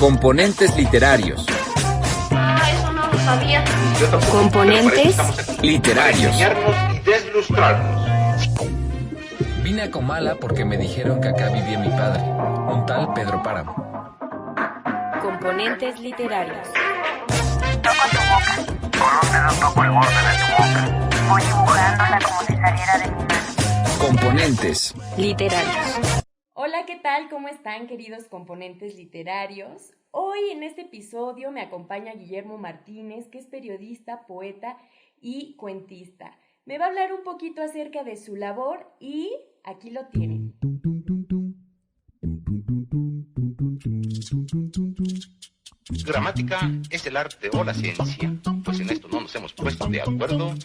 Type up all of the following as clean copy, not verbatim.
Componentes literarios. Eso no lo sabía. Yo tampoco, Componentes pero para eso estamos aquí, literarios. para enseñarnos y deslustrarnos. Vine a Comala porque me dijeron que acá vivía mi padre, un tal Pedro Páramo. Componentes literarios. Toco tu boca. ¿Por dónde no toco el borde de tu boca? Voy dibujándola como si saliera de mi mano. Componentes Literarios. Hola, ¿qué tal? ¿Cómo están, queridos componentes literarios? Hoy en este episodio me acompaña Guillermo Martínez, que es periodista, poeta y cuentista. Me va a hablar un poquito acerca de su labor y aquí lo tienen. Gramática es el arte o la ciencia, pues en esto no nos hemos puesto de acuerdo,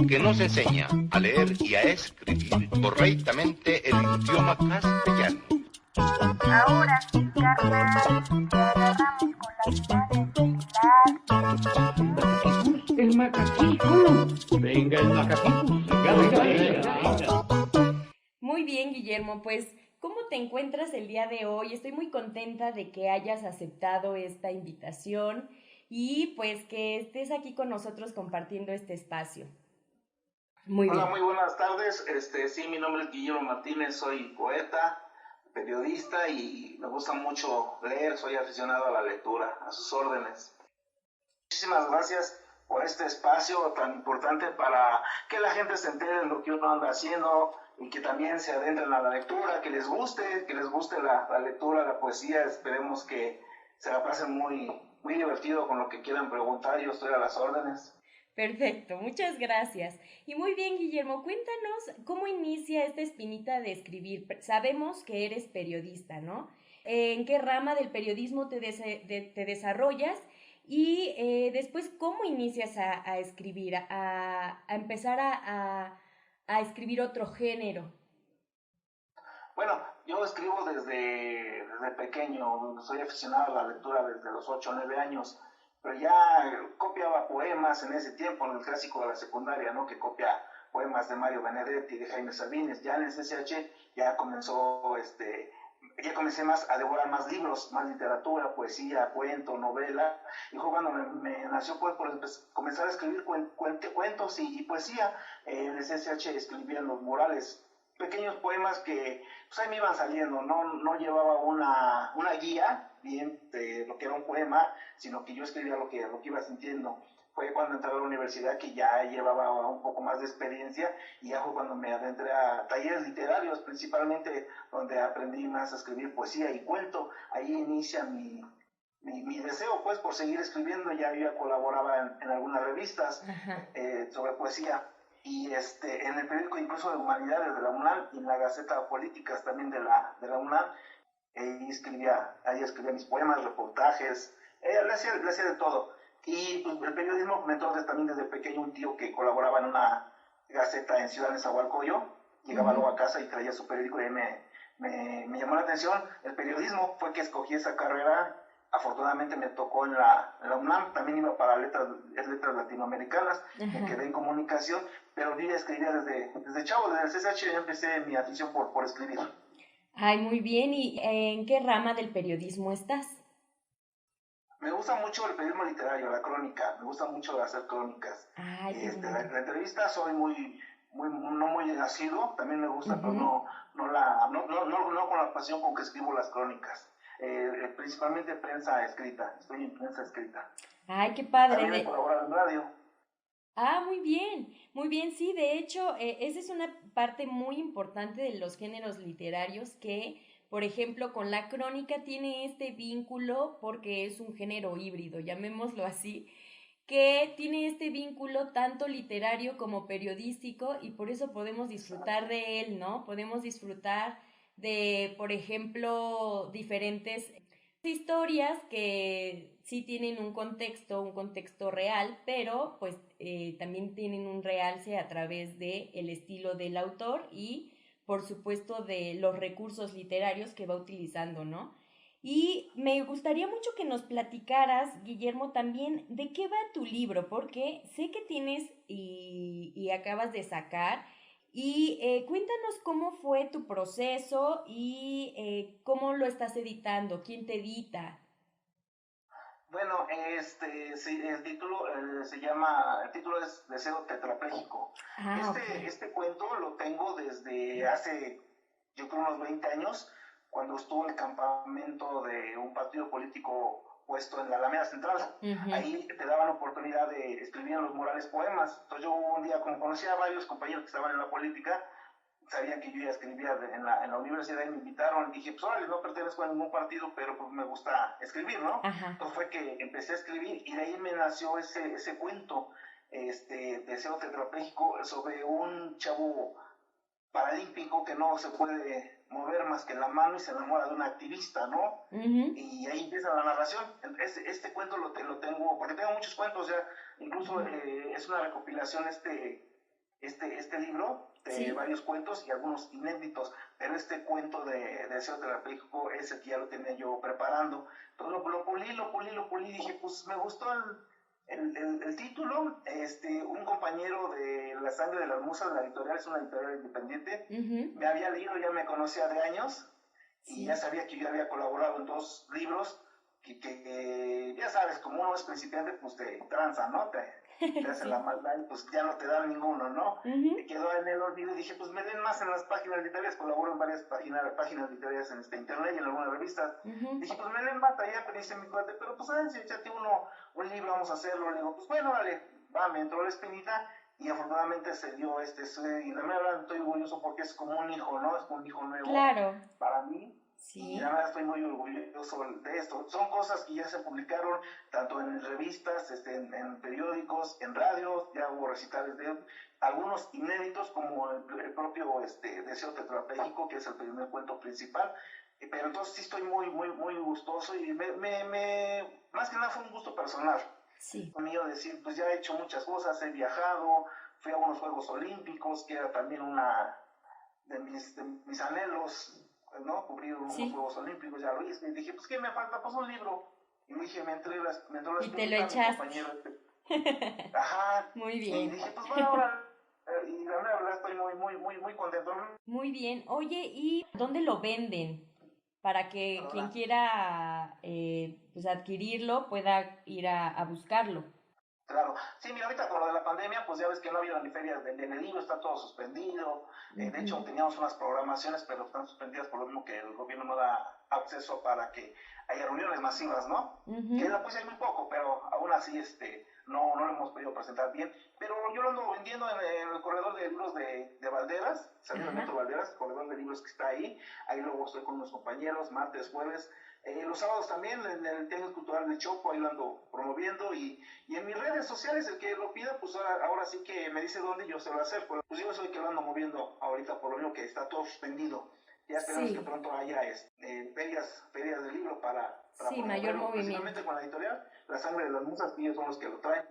que nos enseña a leer y a escribir correctamente el idioma castellano. Ahora, carnal, te agarramos con las manos de El macaquito. Venga, el macaquito. Venga. Muy bien, Guillermo, pues, ¿cómo te encuentras el día de hoy? Estoy muy contenta de que hayas aceptado esta invitación y pues que estés aquí con nosotros compartiendo este espacio. Muy bien. Hola, muy buenas tardes. Sí, mi nombre es Guillermo Martínez, soy poeta, periodista y me gusta mucho leer, soy aficionado a la lectura, a sus órdenes. Muchísimas gracias por este espacio tan importante para que la gente se entere de lo que uno anda haciendo y que también se adentren a la lectura, que les guste la lectura, la poesía. Esperemos que se la pasen muy, muy divertido con lo que quieran preguntar, yo estoy a las órdenes. Perfecto, muchas gracias. Y muy bien, Guillermo, cuéntanos cómo inicia esta espinita de escribir. Sabemos que eres periodista, ¿no? ¿En qué rama del periodismo te desarrollas? Y después, ¿cómo inicias a escribir, a empezar a escribir otro género? Bueno, yo escribo desde pequeño, soy aficionado a la lectura desde los 8 o 9 años, pero ya copiaba poemas en ese tiempo, en el clásico de la secundaria, ¿no? Que copia poemas de Mario Benedetti, de Jaime Sabines. Ya en el CCH ya comencé más a devorar más libros, más literatura, poesía, cuento, novela, y fue cuando me nació pues por comenzar a escribir cuentos y poesía. En el CCH escribía en los murales pequeños poemas que pues ahí me iban saliendo, no llevaba una guía bien de lo que era un poema, sino que yo escribía lo que iba sintiendo. Fue cuando entré a la universidad que ya llevaba un poco más de experiencia y ya fue cuando me adentré a talleres literarios, principalmente donde aprendí más a escribir poesía y cuento. Ahí inicia mi deseo pues por seguir escribiendo. Ya yo colaboraba en algunas revistas sobre poesía y en el periódico incluso de Humanidades de la UNAM y en la Gaceta Políticas también de la UNAM. Ahí escribía mis poemas, reportajes, le hacía de todo. Y pues, el periodismo me entró también desde pequeño. Un tío que colaboraba en una gaceta en Ciudad Nezahualcóyotl, llegaba luego a casa y traía su periódico y me llamó la atención. El periodismo fue que escogí esa carrera. Afortunadamente me tocó en la UNAM, también iba para letras latinoamericanas. Me quedé en comunicación, pero yo ya escribía desde chavo, desde el CSH ya empecé mi afición por escribir. Ay, muy bien. ¿Y en qué rama del periodismo estás? Me gusta mucho el periodismo literario, la crónica. Me gusta mucho hacer crónicas. Ay, la entrevista soy no muy nacido, también me gusta, pero no con la pasión con que escribo las crónicas. Principalmente prensa escrita. Estoy en prensa escrita. Ay, qué padre. También he colaborado en radio. Ah, muy bien, sí, de hecho, esa es una parte muy importante de los géneros literarios que, por ejemplo, con la crónica tiene este vínculo porque es un género híbrido, llamémoslo así, que tiene este vínculo tanto literario como periodístico y por eso podemos disfrutar de él, ¿no? Podemos disfrutar de, por ejemplo, diferentes historias que sí tienen un contexto real, pero pues también tienen un realce a través de el estilo del autor y por supuesto de los recursos literarios que va utilizando, ¿no? Y me gustaría mucho que nos platicaras, Guillermo, también de qué va tu libro, porque sé que tienes y acabas de sacar. Y cuéntanos cómo fue tu proceso y cómo lo estás editando, quién te edita. Bueno, el título el título es Deseo tetrapléjico. Este cuento lo tengo desde hace, yo creo, unos 20 años, cuando estuvo el campamento de un partido político puesto en la Alameda Central. Ahí te daban la oportunidad de escribir en los murales poemas. Entonces yo un día, como conocía a varios compañeros que estaban en la política, sabían que yo ya escribía en la universidad y me invitaron. Dije, pues órale, no pertenezco a ningún partido, pero pues me gusta escribir, ¿no? Entonces fue que empecé a escribir y de ahí me nació ese cuento, Deseo tetrapléjico, sobre un chavo paralímpico que no se puede mover más que la mano y se enamora de una activista, ¿no? Y ahí empieza la narración. Este cuento lo tengo, porque tengo muchos cuentos ya, incluso es una recopilación este libro de varios cuentos y algunos inéditos, pero este cuento de Deseo terapéutico es el que ya lo tenía yo preparando. Entonces lo pulí, dije, pues me gustó el título. Un compañero de La Sangre de las Musas, la editorial, es una editorial independiente, me había leído, ya me conocía de años, y ya sabía que yo había colaborado en 2 libros, que ya sabes, como uno es principiante, pues te tranza, ¿no? Te hacen la maldad y pues ya no te dan ninguno, ¿no? Me quedó en el olvido y dije, pues me den más en las páginas literarias. Colaboro en varias páginas literarias en internet y en algunas revistas. Dije, pues me den más allá, pero dice mi cuate, pero pues si échate un libro, vamos a hacerlo. Le digo, pues bueno, dale, me entró la espinita y afortunadamente se dio y la verdad estoy orgulloso porque es como un hijo, ¿no? Es como un hijo nuevo para mí. Y la verdad estoy muy orgulloso de esto. Son cosas que ya se publicaron tanto en revistas, en periódicos, en radio. Ya hubo recitales de algunos inéditos, como el propio Deseo tetrapléjico, que es el primer cuento principal. Pero entonces sí estoy muy gustoso y más que nada fue un gusto personal. Mío decir, pues ya he hecho muchas cosas, he viajado, fui a unos Juegos Olímpicos, que era también una de mis anhelos, ¿no? Cubrir unos Juegos Olímpicos, ya lo hice, y dije, pues ¿qué me falta? Pues un libro. Y dije, me entró las y te lo echaste. Muy bien. Y dije, pues bueno, ahora, y la verdad estoy muy contento. Muy bien. Oye, ¿y dónde lo venden? Para que quien quiera pues adquirirlo pueda ir a buscarlo. Claro, sí, mira, ahorita con lo de la pandemia, pues ya ves que no ha habido ni ferias de libro, está todo suspendido. De hecho, teníamos unas programaciones, pero están suspendidas por lo mismo que el gobierno no da acceso para que haya reuniones masivas, ¿no? Que pues hay muy poco, pero aún así no lo hemos podido presentar bien. Pero yo lo ando vendiendo en el corredor de libros de Valderas, saliendo del Metro Valderas, el corredor de libros que está ahí. Ahí luego estoy con unos compañeros, martes, jueves. Los sábados también en el Tianguis Cultural de Chopo, ahí lo ando promoviendo, y en mis redes sociales, el que lo pida, pues ahora sí que me dice dónde yo se lo voy a hacer, pues yo soy el que lo ando moviendo ahorita, por lo mismo que está todo suspendido. Ya esperamos que pronto haya ferias de libro para mayor movimiento. Principalmente con la editorial La Sangre de las Musas, que ellos son los que lo traen.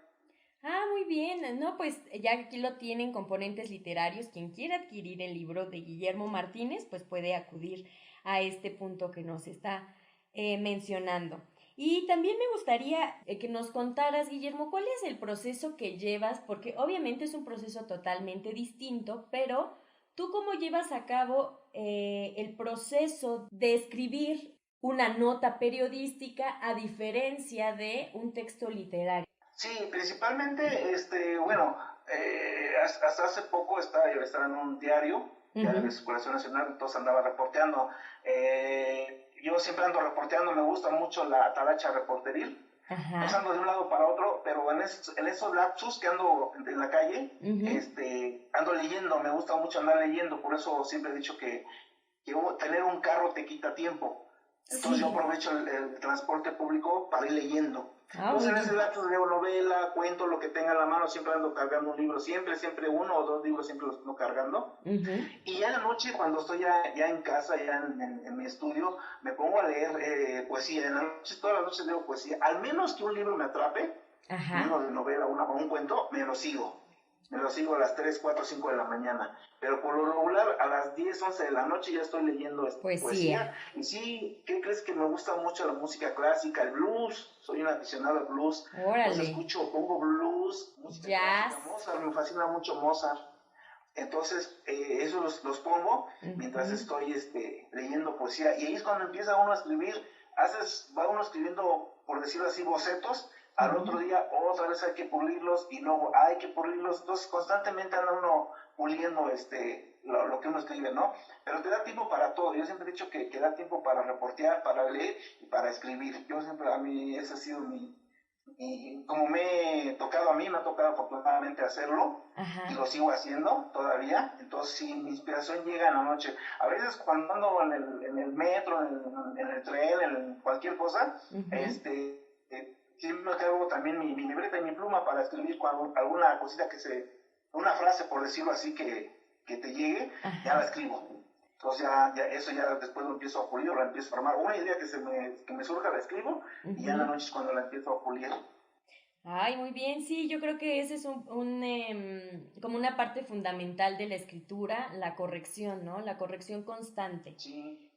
Muy bien, no, pues ya aquí lo tienen, Componentes Literarios. Quien quiera adquirir el libro de Guillermo Martínez, pues puede acudir a este punto que nos está mencionando. Y también me gustaría que nos contaras, Guillermo, cuál es el proceso que llevas, porque obviamente es un proceso totalmente distinto, pero ¿tú cómo llevas a cabo el proceso de escribir una nota periodística a diferencia de un texto literario? Sí, principalmente, hasta hace poco estaba en un diario, ya de la Circulación Nacional, entonces andaba reporteando. Yo siempre ando reporteando, me gusta mucho la talacha reporteril. Pues ando de un lado para otro, pero en esos lapsus que ando en la calle, ando leyendo, me gusta mucho andar leyendo, por eso siempre he dicho que tener un carro te quita tiempo. Entonces yo aprovecho el transporte público para ir leyendo. Entonces en ese lapsus leo novela, cuento, lo que tenga en la mano, siempre ando cargando un libro, siempre 1 o 2 libros siempre los ando cargando. Y ya en la noche, cuando estoy ya en casa, ya en mi estudio, me pongo a leer poesía. En la noche, todas las noches leo poesía. Al menos que un libro me atrape, un libro de novela o un cuento, me lo sigo a las 3, 4, 5 de la mañana. Pero por lo regular, a las 10, 11 de la noche ya estoy leyendo poesía. Y sí, ¿qué crees? Que me gusta mucho la música clásica, el blues. Soy un aficionado al blues. Órale. Pues pongo blues, música clásica, Mozart, me fascina mucho Mozart. Entonces, eso los pongo mientras estoy leyendo poesía. Y ahí es cuando empieza uno a escribir. Va uno escribiendo por decirlo así, bocetos, al otro día otra vez hay que pulirlos y luego hay que pulirlos, entonces constantemente anda uno puliendo lo que uno escribe, ¿no? Pero te da tiempo para todo. Yo siempre he dicho que da tiempo para reportear, para leer y para escribir. Yo siempre, a mí, ese ha sido y como me ha tocado afortunadamente hacerlo, Ajá. y lo sigo haciendo todavía. Entonces sí, mi inspiración llega en la noche. A veces cuando ando en el metro, en el tren, en cualquier cosa, siempre me cargo también mi libreta y mi pluma para escribir alguna cosita una frase, por decirlo así, que te llegue. Ajá. Ya la escribo. Entonces eso ya después lo empiezo a pulir, o la empiezo a formar. Una idea que me surja la escribo, y ya en la noche es cuando la empiezo a pulir. Ay, muy bien, sí, yo creo que ese es como una parte fundamental de la escritura, la corrección, ¿no? La corrección constante. Sí.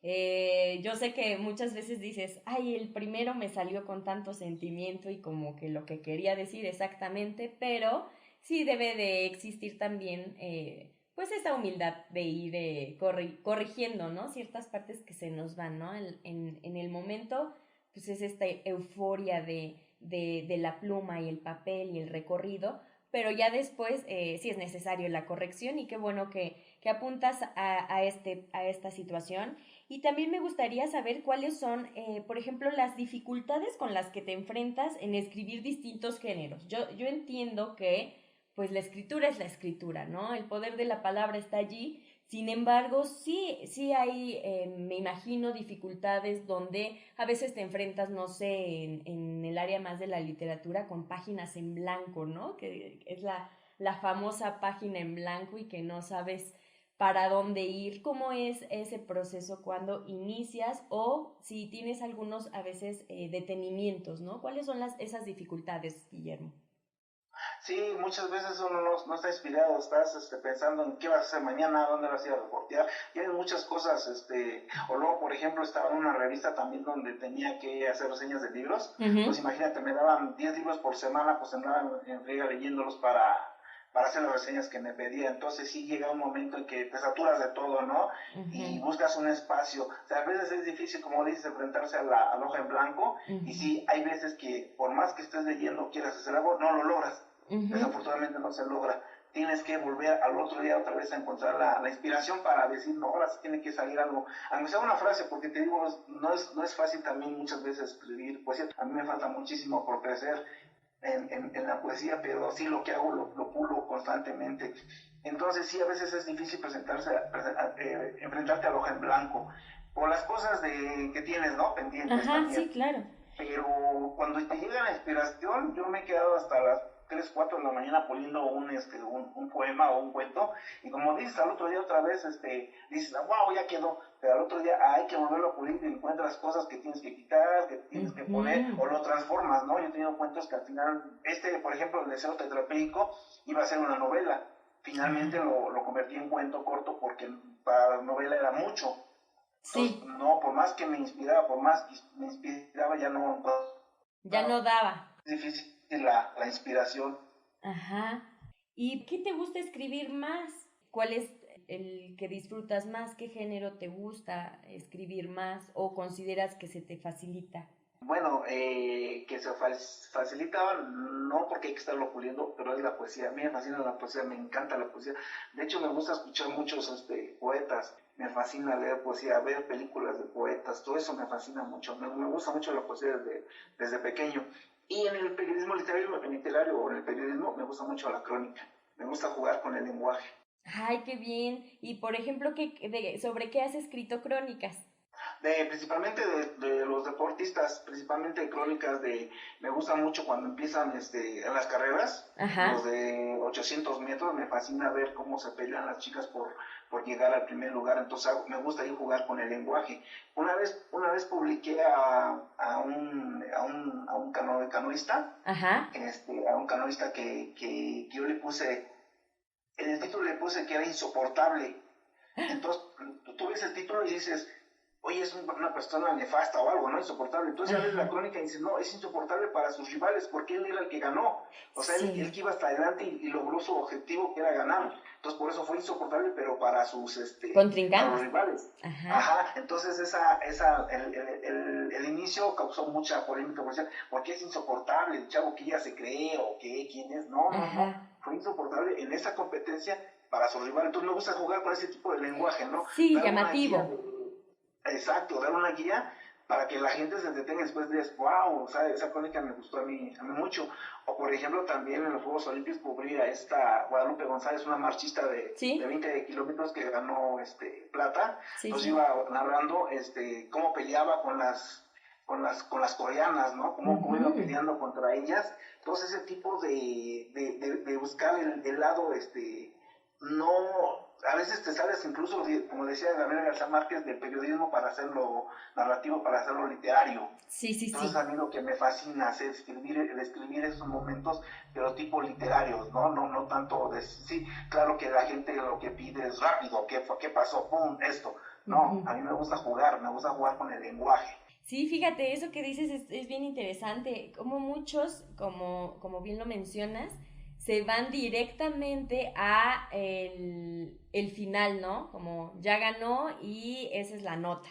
Yo sé que muchas veces dices, ay, el primero me salió con tanto sentimiento y como que lo que quería decir exactamente, pero sí debe de existir también, pues esa humildad de ir corrigiendo, ¿no? Ciertas partes que se nos van, ¿no? En el momento, pues es esta euforia de la pluma y el papel y el recorrido, pero ya después sí es necesario la corrección, y qué bueno que apuntas a esta situación. Y también me gustaría saber cuáles son, por ejemplo, las dificultades con las que te enfrentas en escribir distintos géneros. Yo entiendo que pues la escritura es la escritura, ¿no? El poder de la palabra está allí. Sin embargo, sí hay, me imagino, dificultades donde a veces te enfrentas, no sé, en el área más de la literatura, con páginas en blanco, ¿no? Que es la famosa página en blanco y que no sabes para dónde ir. ¿Cómo es ese proceso cuando inicias, o si tienes algunos a veces detenimientos, ¿no? ¿Cuáles son esas dificultades, Guillermo? Sí, muchas veces uno no está inspirado, estás pensando en qué vas a hacer mañana, dónde vas a ir a reportear, y hay muchas cosas, o luego, por ejemplo, estaba en una revista también donde tenía que hacer reseñas de libros. Pues imagínate, me daban 10 libros por semana, pues andaba en friega leyéndolos para hacer las reseñas que me pedía. Entonces sí llega un momento en que te saturas de todo, ¿no? Y buscas un espacio. O sea, a veces es difícil, como dices, enfrentarse a la hoja en blanco, y sí, hay veces que por más que estés leyendo, quieras hacer algo, no lo logras. Desafortunadamente no se logra. Tienes que volver al otro día otra vez a encontrar la inspiración para decir, no, ahora sí tiene que salir algo, aunque sea una frase, porque te digo, no es fácil también muchas veces escribir poesía. A mí me falta muchísimo por crecer en la poesía, pero sí lo que hago lo pulo constantemente. Entonces sí, a veces es difícil enfrentarte a la hoja en blanco por las cosas que tienes, ¿no? Pendientes. Ajá, también. Sí, claro. Pero cuando te llega la inspiración, yo me he quedado hasta las 3, 4 de la mañana puliendo un poema o un cuento, y como dices, al otro día otra vez dices, wow, ya quedó, pero al otro día hay que volverlo a pulir, y encuentras cosas que tienes que quitar, que tienes que poner, o lo transformas, ¿no? Yo he tenido cuentos que al final, por ejemplo, el deseo tetrapléjico iba a ser una novela, finalmente lo convertí en cuento corto porque para la novela era mucho. Sí. Entonces, no, por más que me inspiraba, ya no daba. Es difícil la inspiración. Ajá. ¿Y qué te gusta escribir más? ¿Cuál es el que disfrutas más? ¿Qué género te gusta escribir más, o consideras que se te facilita? Bueno, que se facilitaba, no porque hay que estarlo puliendo, pero es la poesía. A mí me fascina la poesía, me encanta la poesía. De hecho, me gusta escuchar muchos poetas, me fascina leer poesía, ver películas de poetas, todo eso me fascina mucho. Me gusta mucho la poesía desde pequeño. Y en el periodismo literario o en el periodismo me gusta mucho la crónica, me gusta jugar con el lenguaje. Ay, qué bien. Y por ejemplo, ¿sobre qué has escrito crónicas? Principalmente de los deportistas, principalmente crónicas me gusta mucho cuando empiezan en las carreras. Ajá. Los de 800 metros, me fascina ver cómo se pelean las chicas por llegar al primer lugar, entonces me gusta ir jugar con el lenguaje. Una vez publiqué a un canoísta. Ajá. A un canoísta que yo le puse, en el título le puse que era insoportable. Entonces tú ves el título y dices, oye, es una persona nefasta o algo, ¿no? Insoportable. Entonces ya ves la crónica y dice, no, es insoportable para sus rivales porque él era el que ganó. O sea, él que iba hasta adelante y logró su objetivo, que era ganar. Entonces por eso fue insoportable, pero para sus contrincantes, para los rivales. Ajá. Entonces el inicio causó mucha polémica, porque es insoportable el chavo que ya se cree o que quién es. No. Fue insoportable en esa competencia para su rival. Entonces me gusta jugar con ese tipo de lenguaje, ¿no? Sí, llamativo. Exacto, dar una guía para que la gente se detenga y después digas, wow, o sea, esa crónica me gustó a mí mucho. O por ejemplo, también en los Juegos Olímpicos cubrí a esta Guadalupe González, una marchista de 20 kilómetros que ganó plata. Entonces iba narrando cómo peleaba con las coreanas, ¿no? Cómo iba peleando contra ellas. Entonces ese tipo de buscar el lado, no... A veces te sales incluso, como decía Gabriel García Márquez, del periodismo para hacerlo narrativo, para hacerlo literario. Entonces a mí lo que me fascina es describir esos momentos, pero tipo literarios, no tanto claro que la gente lo que pide es rápido, ¿qué pasó? ¡Pum! Esto. No, a mí me gusta jugar con el lenguaje. Sí, fíjate, eso que dices es bien interesante, como muchos, como bien lo mencionas, se van directamente a el final, ¿no? Como ya ganó y esa es la nota,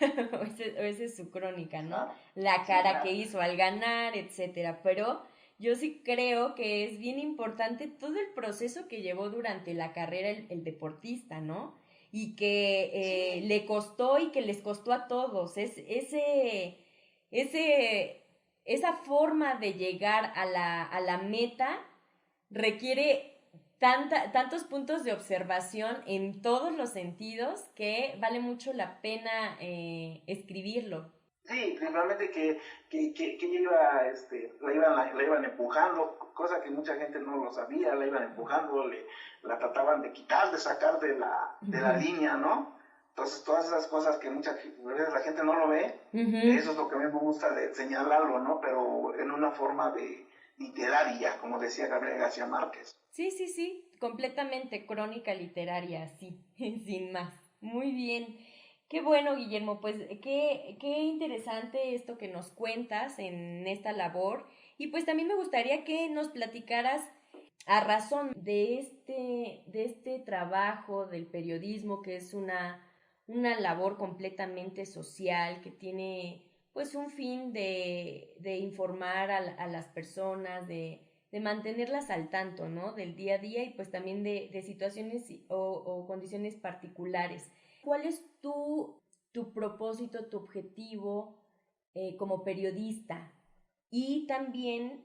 o esa es su crónica, ¿no? La cara que hizo al ganar, etcétera. Pero yo sí creo que es bien importante todo el proceso que llevó durante la carrera el deportista, ¿no? Y que le costó y que les costó a todos. Esa forma de llegar a la meta requiere tantos puntos de observación en todos los sentidos que vale mucho la pena escribirlo. Sí, principalmente que la iban empujando, cosa que mucha gente no lo sabía, la iban empujando, la trataban de quitar, de sacar de la línea, ¿no? Entonces todas esas cosas que muchas veces la gente no lo ve, eso es lo que a mí me gusta de señalarlo, ¿no? Pero en una forma de literaria, como decía Gabriel García Márquez. Sí, completamente crónica literaria, sí, sin más. Muy bien. Qué bueno, Guillermo, pues qué interesante esto que nos cuentas en esta labor. Y pues también me gustaría que nos platicaras a razón de este trabajo del periodismo, que es una labor completamente social, que tiene pues un fin de informar a las personas, de mantenerlas al tanto, ¿no? Del día a día y pues también de situaciones o condiciones particulares. ¿Cuál es tu propósito, tu objetivo como periodista? Y también,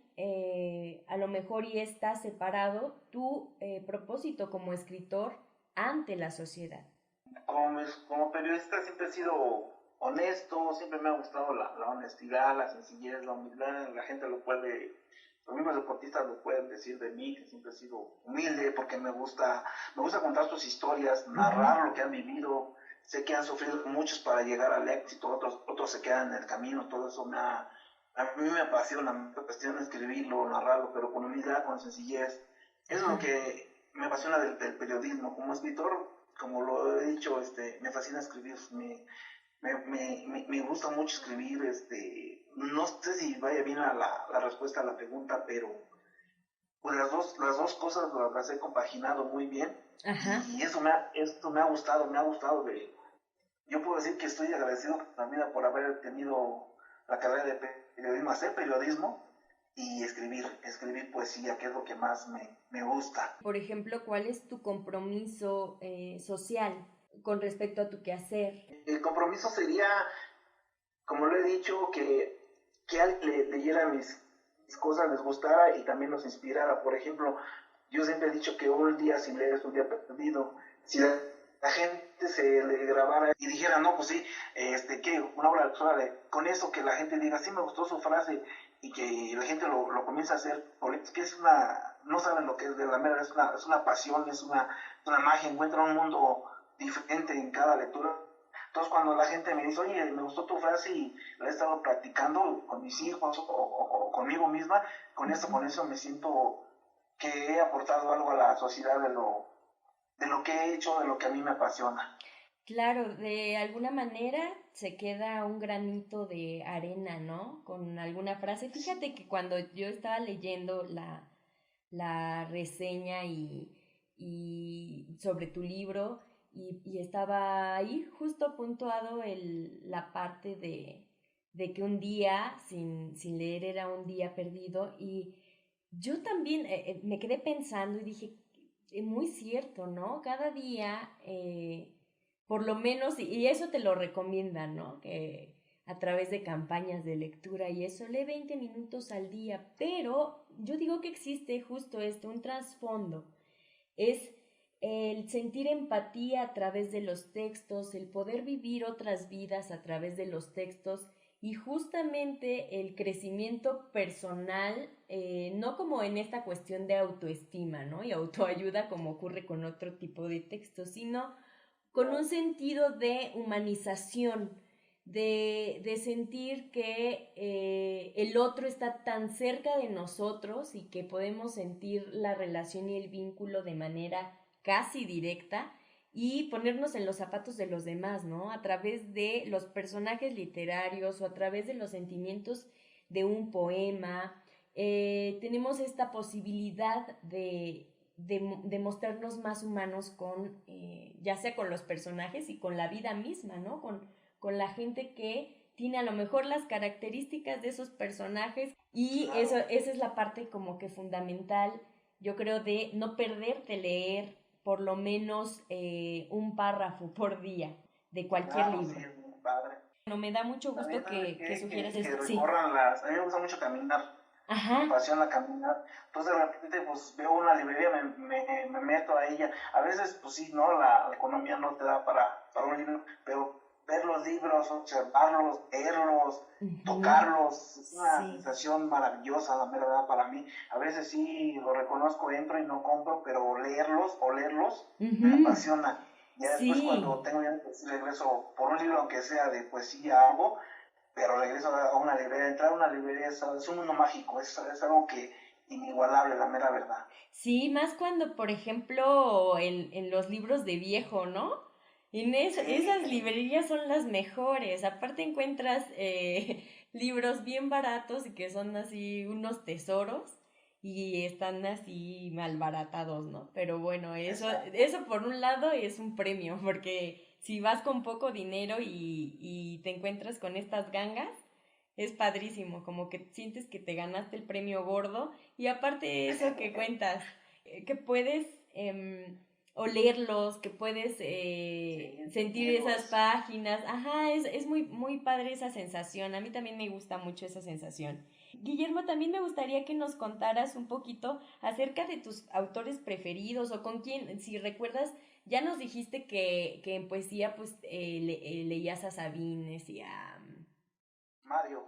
a lo mejor y está separado, tu propósito como escritor ante la sociedad. Como periodista siempre he sido honesto, siempre me ha gustado la honestidad, la sencillez, la humildad. La gente los mismos deportistas lo pueden decir de mí, que siempre he sido humilde porque me gusta contar sus historias, narrar lo que han vivido. Sé que han sufrido muchos para llegar al éxito, otros se quedan en el camino. Todo eso a mí me apasiona, me apasiona escribirlo, narrarlo, pero con humildad, con sencillez. Eso es lo que me apasiona del periodismo. Como escritor, como lo he dicho, me fascina escribir, me gusta mucho escribir, no sé si vaya bien la respuesta a la pregunta, pero pues las dos cosas las he compaginado muy bien. Y esto me ha gustado yo puedo decir que estoy agradecido a la vida por haber tenido la carrera de periodismo, hacer periodismo y escribir poesía, que es lo que más me gusta. Por ejemplo, ¿cuál es tu compromiso social con respecto a tu quehacer? El compromiso sería, como lo he dicho, que alguien leyera mis cosas, les gustara y también los inspirara. Por ejemplo, yo siempre he dicho que un día sin leer es un día perdido. Si la gente se le grabara y dijera, no, pues sí, que una obra con eso que la gente diga, sí me gustó su frase, y que la gente lo comienza a hacer, porque es no saben lo que es de la mera, es una pasión, es una magia, encuentran un mundo diferente en cada lectura. Entonces cuando la gente me dice, oye, me gustó tu frase y la he estado practicando con mis hijos o conmigo misma, con eso me siento que he aportado algo a la sociedad de lo que he hecho, de lo que a mí me apasiona. Claro, de alguna manera se queda un granito de arena, ¿no? Con alguna frase. Fíjate que cuando yo estaba leyendo la reseña y sobre tu libro y estaba ahí justo puntuado la parte de que un día sin leer era un día perdido y yo también me quedé pensando y dije, muy cierto, ¿no? Cada día, por lo menos, y eso te lo recomiendan, ¿no? Que a través de campañas de lectura y eso, lee 20 minutos al día, pero yo digo que existe justo esto, un trasfondo, es el sentir empatía a través de los textos, el poder vivir otras vidas a través de los textos y justamente el crecimiento personal, no como en esta cuestión de autoestima, ¿no? Y autoayuda como ocurre con otro tipo de textos, sino con un sentido de humanización, de sentir que el otro está tan cerca de nosotros y que podemos sentir la relación y el vínculo de manera casi directa y ponernos en los zapatos de los demás, ¿no? A través de los personajes literarios o a través de los sentimientos de un poema. Tenemos esta posibilidad de mostrarnos más humanos con, ya sea con los personajes y con la vida misma, ¿no? Con la gente que tiene a lo mejor las características de esos personajes y esa es la parte como que fundamental, yo creo, de no perderte leer por lo menos un párrafo por día de cualquier libro. Sí, es muy padre. Bueno, me da mucho gusto que sugieras esto. Que Sí. recorran a mí me gusta mucho caminar. Ajá. Me apasiona caminar. Entonces de repente pues veo una librería, me meto a ella. A veces pues sí, ¿no? La economía no te da para un libro, pero ver los libros, observarlos, leerlos, tocarlos, es una sensación maravillosa, la verdad, para mí. A veces sí lo reconozco, entro y no compro, pero leerlos, me apasiona. Ya después cuando tengo ya, pues, regreso por un libro, aunque sea de poesía, algo, pero regreso a una librería. Entrar a una librería es un mundo mágico, es algo que inigualable, la mera verdad. Sí, más cuando, por ejemplo, en los libros de viejo, ¿no? Esas librerías son las mejores. Aparte encuentras libros bien baratos y que son así unos tesoros y están así malbaratados, ¿no? Pero bueno, eso por un lado es un premio, porque si vas con poco dinero y te encuentras con estas gangas, es padrísimo, como que sientes que te ganaste el premio gordo y aparte eso que cuentas, que puedes olerlos, que puedes sentir esas páginas. Ajá, es muy, muy padre esa sensación. A mí también me gusta mucho esa sensación. Guillermo, también me gustaría que nos contaras un poquito acerca de tus autores preferidos o con quién, si recuerdas, ya nos dijiste que en poesía pues leías a Sabines y a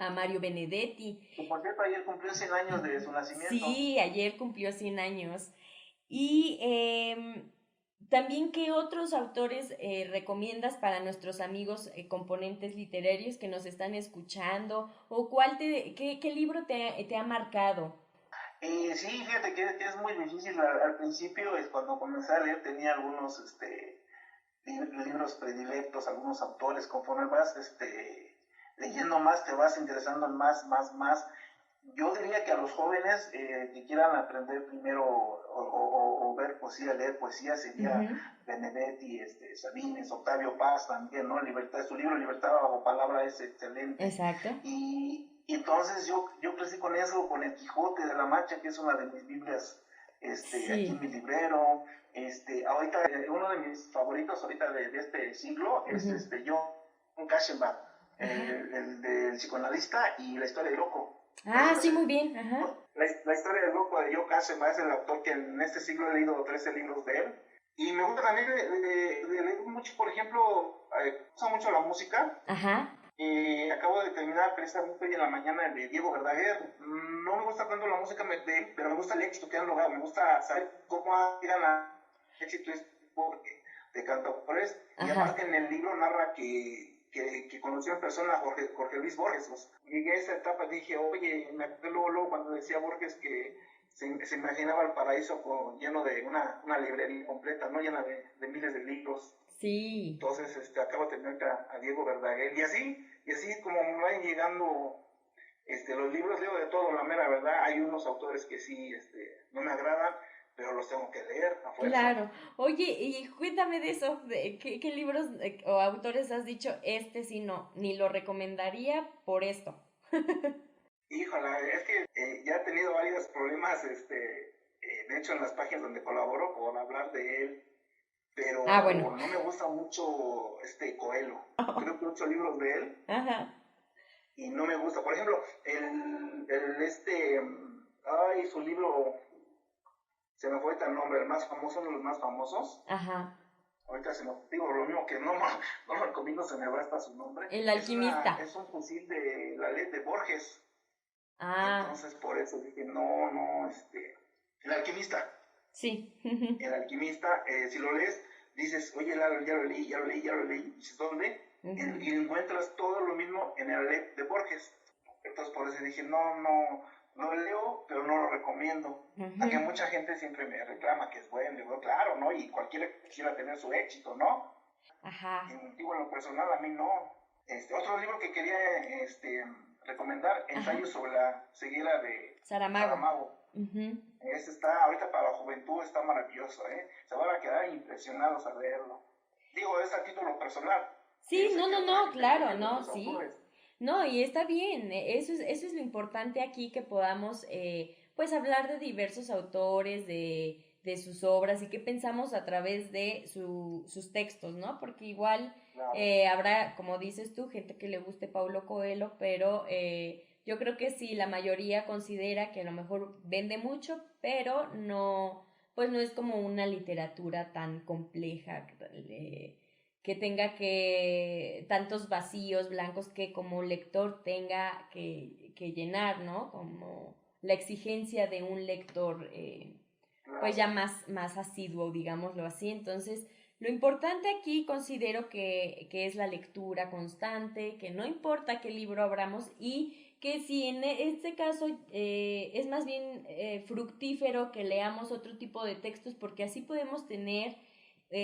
Mario Benedetti. Que por cierto ayer cumplió 100 años de su nacimiento. Sí, ayer cumplió 100 años. Y también, ¿qué otros autores recomiendas para nuestros amigos componentes literarios que nos están escuchando? ¿O qué libro te ha marcado? Sí, fíjate que es muy difícil. Al principio, cuando comencé a leer, tenía algunos libros predilectos, algunos autores. Conforme vas leyendo más, te vas interesando en más. Yo diría que a los jóvenes que quieran aprender primero o ver poesía, leer poesía, sería Benedetti, Sabines, Octavio Paz también, ¿no? Su libro Libertad bajo palabra es excelente. Exacto. Y entonces yo crecí con eso, con el Quijote de la Mancha, que es una de mis Biblias aquí en mi librero. Ahorita, uno de mis favoritos ahorita de este siglo es John Kashenbach, el del psicoanalista y la historia del loco. Sí, muy bien. Ajá. La historia del loco de John Kashenbach es el autor que en este siglo he leído 13 libros de él. Y me gusta también de leer mucho, por ejemplo, me gusta mucho la música. Ajá. Acabo de terminar precisamente hoy en la mañana el de Diego Verdaguer. No me gusta tanto la música de él, pero me gusta el éxito que han logrado. Me gusta saber cómo llegan a éxito de cantautores. Y aparte en el libro narra que conoció en persona a Jorge Luis Borges. Llegué a esa etapa y dije, oye, me acuerdo luego cuando decía Borges que se imaginaba el paraíso lleno de una librería completa, ¿no? Llena de miles de libros. Sí. Entonces, acabo de tener a Diego Verdaguer, y así como me van llegando los libros, digo de todo, la mera verdad, hay unos autores que sí no me agradan, pero los tengo que leer a fuerza. Claro. Oye, y cuéntame de eso, de qué libros o autores has dicho, sí no, ni lo recomendaría por esto. Híjola, es que ya he tenido varios problemas, de hecho en las páginas donde colaboro por hablar de él, pero bueno. no me gusta mucho Coelho. Creo que 8 libros de él. Ajá. Y no me gusta. Por ejemplo, su libro, se me fue el nombre, el más famoso, uno de los más famosos. Ajá. Ahorita se me digo lo mismo que no lo recomiendo, se me va hasta su nombre. El alquimista. Es un fusil de la ley de Borges. Ah. Entonces por eso dije, no, el alquimista. Sí. El alquimista, si lo lees, dices, oye, ya lo leí. Dices, ¿dónde? Uh-huh. Y encuentras todo lo mismo en el ley de Borges. Entonces por eso dije, no lo leo, pero no lo recomiendo. Uh-huh. A que mucha gente siempre me reclama que es bueno, digo, claro, ¿no? Y cualquiera quisiera tener su éxito, ¿no? Ajá. Digo, en lo personal, a mí no. Otro libro que quería recomendar, Ensayos sobre la ceguera de Saramago. Uh-huh. Ese está, ahorita para la juventud, está maravilloso, ¿eh? Se van a quedar impresionados al leerlo. Digo, es a título personal. Sí, no, claro, no, sí. No, y está bien, eso es lo importante aquí, que podamos, pues, hablar de diversos autores, de sus obras y qué pensamos a través de sus textos, ¿no? Porque igual claro. Habrá, como dices tú, gente que le guste Paulo Coelho, pero yo creo que sí, la mayoría considera que a lo mejor vende mucho, pero no, pues no es como una literatura tan compleja, que tenga tantos vacíos blancos que como lector tenga que llenar, ¿no? Como la exigencia de un lector, pues ya más asiduo, digámoslo así. Entonces, lo importante aquí considero que es la lectura constante, que no importa qué libro abramos, y que si en este caso es más bien fructífero que leamos otro tipo de textos, porque así podemos tener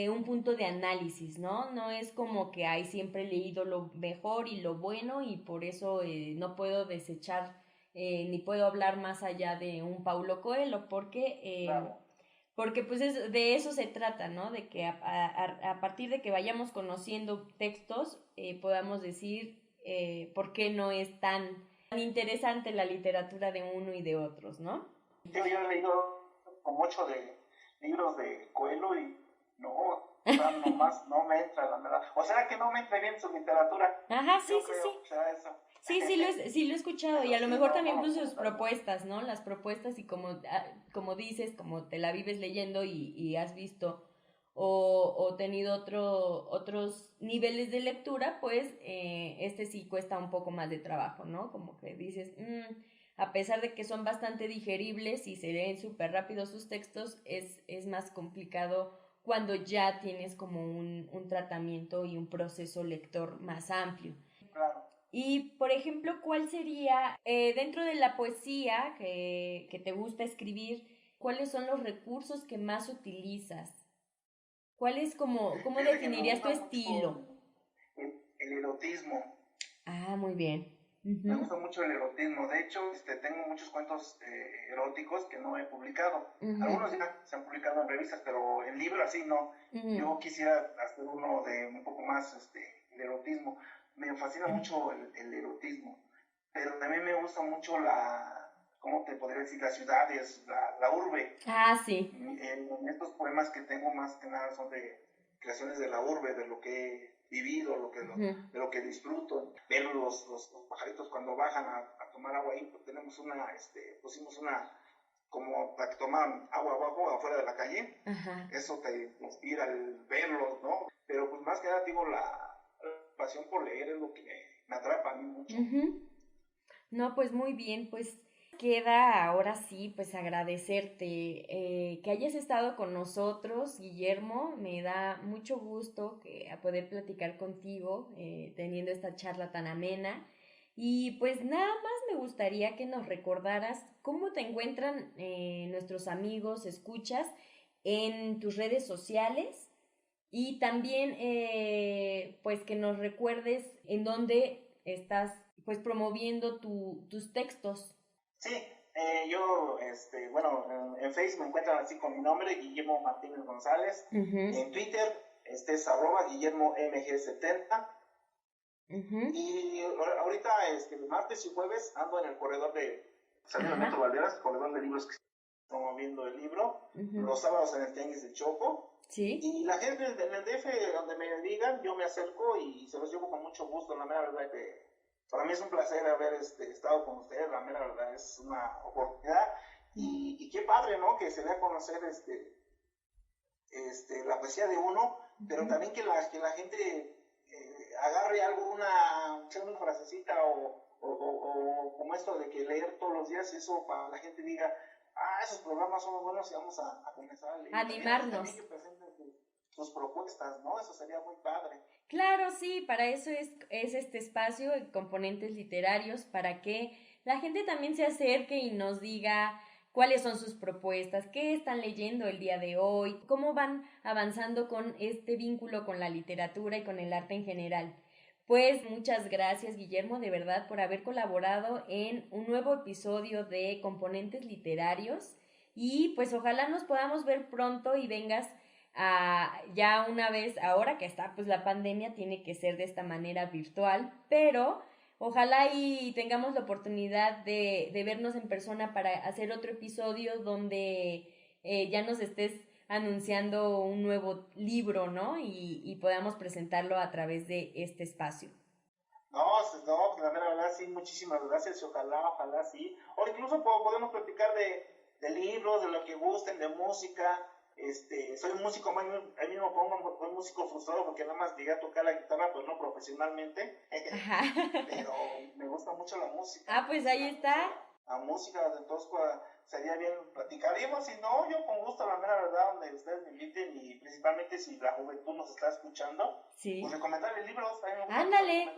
un punto de análisis, ¿no? No es como que siempre he leído lo mejor y lo bueno y por eso no puedo desechar ni puedo hablar más allá de un Paulo Coelho, porque claro. Porque pues de eso se trata, ¿no? De que a partir de que vayamos conociendo textos podamos decir por qué no es tan interesante la literatura de uno y de otros, ¿no? Yo he leído como 8 libros de Coelho y nomás no me entra, la verdad. ¿O será que no me entra bien su literatura? Ajá, sí, Yo sí, creo, sí. ¿será eso? Sí lo he escuchado, y a lo mejor también incluso sus propuestas, ¿no? Las propuestas, y como dices, como te la vives leyendo y has visto o tenido otros niveles de lectura, pues sí cuesta un poco más de trabajo, ¿no? Como que dices, a pesar de que son bastante digeribles y se leen súper rápido sus textos, es más complicado cuando ya tienes como un tratamiento y un proceso lector más amplio. Claro. Y, por ejemplo, ¿cuál sería, dentro de la poesía que te gusta escribir, cuáles son los recursos que más utilizas? ¿Cómo definirías tu estilo? El erotismo. Ah, muy bien. Uh-huh. Me gusta mucho el erotismo. De hecho, tengo muchos cuentos eróticos que no he publicado. Uh-huh. Algunos ya se han publicado en revistas, pero en libro así no. Uh-huh. Yo quisiera hacer uno de un poco más el erotismo. Me fascina mucho el erotismo, pero también me gusta mucho ¿cómo te podría decir? Las ciudades, la urbe. Ah, sí. En estos poemas que tengo más que nada son de creaciones de la urbe, de lo que he vivido, de lo que disfruto. Ver los pajaritos cuando bajan a tomar agua ahí, pues pusimos una como para que tomaran agua abajo, afuera de la calle. Ajá. Eso te inspira el verlos, ¿no? Pero pues más que nada digo la pasión por leer es lo que me atrapa a mí mucho. Uh-huh. No, pues muy bien, pues queda ahora sí, pues agradecerte que hayas estado con nosotros, Guillermo. Me da mucho gusto a poder platicar contigo, teniendo esta charla tan amena. Y pues nada más me gustaría que nos recordaras cómo te encuentran nuestros amigos, escuchas, en tus redes sociales y también pues que nos recuerdes en dónde estás pues promoviendo tus textos. Sí, yo, en Facebook me encuentran así con mi nombre, Guillermo Martínez González. En Twitter, es @GuillermoMG70. Y ahorita, martes y jueves, ando en el corredor de San Metro Valderas, corredor de libros que estamos moviendo el libro. Los sábados en el Tianguis de Chopo. Sí. Y la gente en el DF, donde me digan, yo me acerco y se los llevo con mucho gusto. La mera verdad que para mí es un placer haber estado con ustedes. La mera verdad es una oportunidad. Y qué padre, ¿no? Que se dé a conocer la poesía de uno, pero también que la gente agarre algo, una frasecita o como esto de que leer todos los días, eso para la gente diga, esos programas son buenos y vamos a comenzar a leer. Animarnos. También que presenten sus propuestas, ¿no? Eso sería muy padre. Claro, sí, para eso es este espacio, Componentes Literarios, para que la gente también se acerque y nos diga cuáles son sus propuestas, qué están leyendo el día de hoy, cómo van avanzando con este vínculo con la literatura y con el arte en general. Pues muchas gracias, Guillermo, de verdad, por haber colaborado en un nuevo episodio de Componentes Literarios y pues ojalá nos podamos ver pronto y vengas ya una vez, ahora que está pues la pandemia, tiene que ser de esta manera virtual, pero ojalá y tengamos la oportunidad de vernos en persona para hacer otro episodio donde ya nos estés anunciando un nuevo libro, ¿no? Y podamos presentarlo a través de este espacio. No, la verdad sí, muchísimas gracias, ojalá sí. O incluso podemos platicar de libros, de lo que gusten, de música. Soy músico, a mí me pongo, soy músico frustrado porque nada más llegué a tocar la guitarra, pues no profesionalmente. Pero me gusta mucho la música. Pues ahí está. La música, entonces sería bien platicaríamos, si no, yo con gusto, la mera verdad, donde ustedes me inviten y principalmente si la juventud nos está escuchando, sí, pues recomendarle libros, ándale,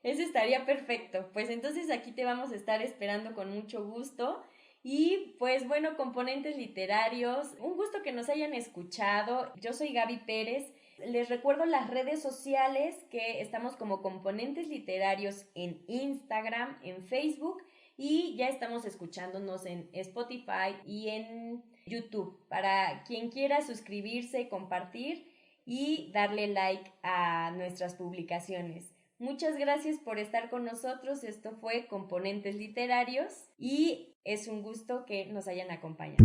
eso estaría perfecto. Pues entonces aquí te vamos a estar esperando con mucho gusto. Y pues bueno, Componentes Literarios, un gusto que nos hayan escuchado. Yo soy Gaby Pérez. Les recuerdo las redes sociales que estamos como Componentes Literarios en Instagram, en Facebook y ya estamos escuchándonos en Spotify y en YouTube. Para quien quiera suscribirse, compartir y darle like a nuestras publicaciones. Muchas gracias por estar con nosotros. Esto fue Componentes Literarios y es un gusto que nos hayan acompañado.